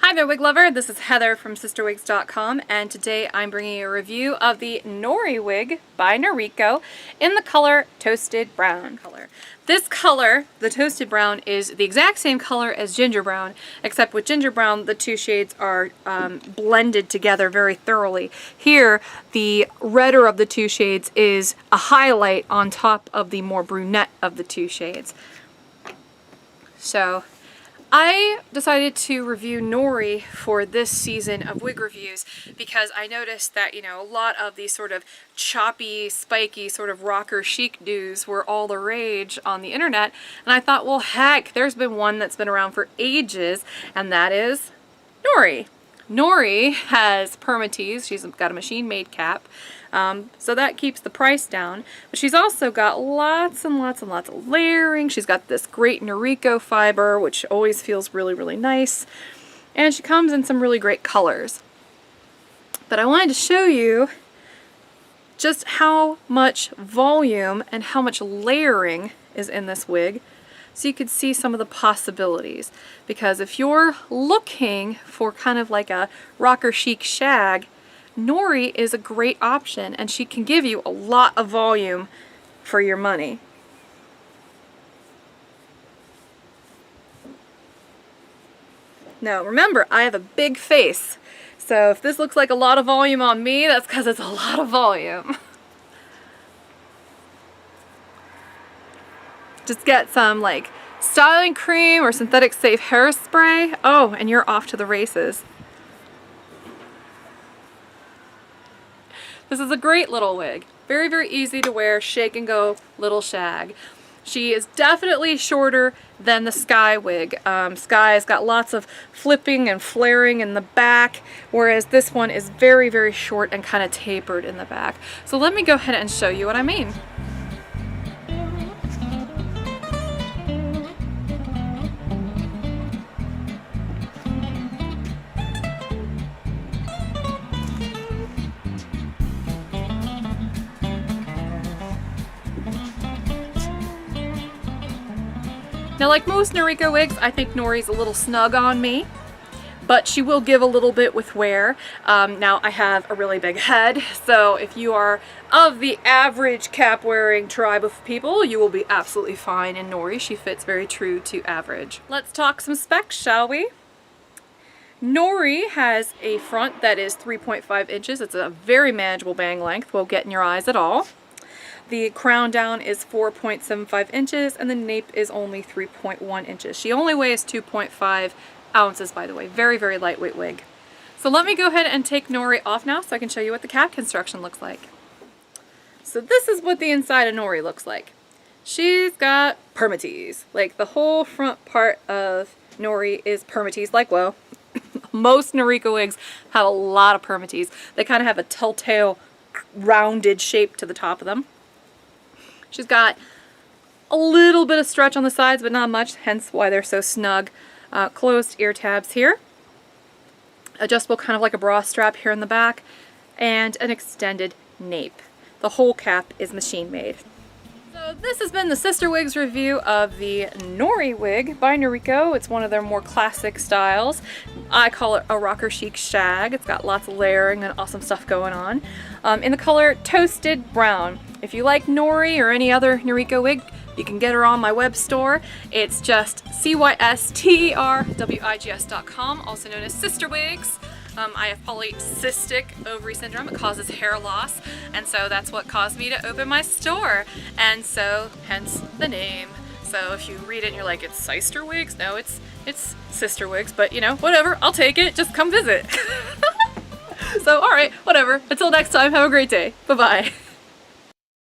Hi there, wig lover. This is Heather from CysterWigs.com, and today I'm bringing you a review of the Nori wig by Noriko in the color Toasted Brown color. This color, the Toasted Brown, is the exact same color as Ginger Brown, except with Ginger Brown the two shades are blended together very thoroughly. Here, the redder of the two shades is a highlight on top of the more brunette of the two shades. So I decided to review Nori for this season of wig reviews because I noticed that, you know, a lot of these sort of choppy, spiky, sort of rocker chic dudes were all the rage on the internet, and I thought, well, heck, there's been one that's been around for ages, and that is Nori. Nori has permatease. She's got a machine-made cap, so that keeps the price down. But she's also got lots and lots and lots of layering. She's got this great Noriko fiber, which always feels really, really nice. And she comes in some really great colors. But I wanted to show you just how much volume and how much layering is in this wig, so you could see some of the possibilities. Because if you're looking for kind of like a rocker chic shag, Nori is a great option, and she can give you a lot of volume for your money. Now remember, I have a big face, so if this looks like a lot of volume on me, that's because it's a lot of volume. Just get some like styling cream or synthetic safe hairspray. Oh, and you're off to the races. This is a great little wig. Very, very easy to wear, shake and go little shag. She is definitely shorter than the Sky wig. Sky's got lots of flipping and flaring in the back, whereas this one is very, very short and kind of tapered in the back. So let me go ahead and show you what I mean. Now, like most Noriko wigs, I think Nori's a little snug on me, but she will give a little bit with wear. Now, I have a really big head, so if you are of the average cap-wearing tribe of people, you will be absolutely fine in Nori. She fits very true to average. Let's talk some specs, shall we? Nori has a front that is 3.5 inches. It's a very manageable bang length, won't get in your eyes at all. The crown down is 4.75 inches, and the nape is only 3.1 inches. She only weighs 2.5 ounces, by the way. Very, very lightweight wig. So let me go ahead and take Nori off now so I can show you what the cap construction looks like. So this is what the inside of Nori looks like. She's got permatease. Like, the whole front part of Nori is permatease, like, well, most Noriko wigs have a lot of permatease. They kind of have a telltale rounded shape to the top of them. She's got a little bit of stretch on the sides, but not much, hence why they're so snug. Closed ear tabs here. Adjustable, kind of like a bra strap here in the back. And an extended nape. The whole cap is machine made. So this has been the CysterWigs review of the Nori wig by Noriko. It's one of their more classic styles. I call it a rocker chic shag. It's got lots of layering and awesome stuff going on. In the color Toasted Brown. If you like Nori or any other Noriko wig, you can get her on my web store. It's just CysterWigs.com, also known as CysterWigs. I have polycystic ovary syndrome. It causes hair loss, and so that's what caused me to open my store, and so hence the name. So if you read it and you're like, it's CysterWigs? No, it's CysterWigs, but you know, whatever, I'll take it. Just come visit. So alright, whatever. Until next time, have a great day. Bye-bye.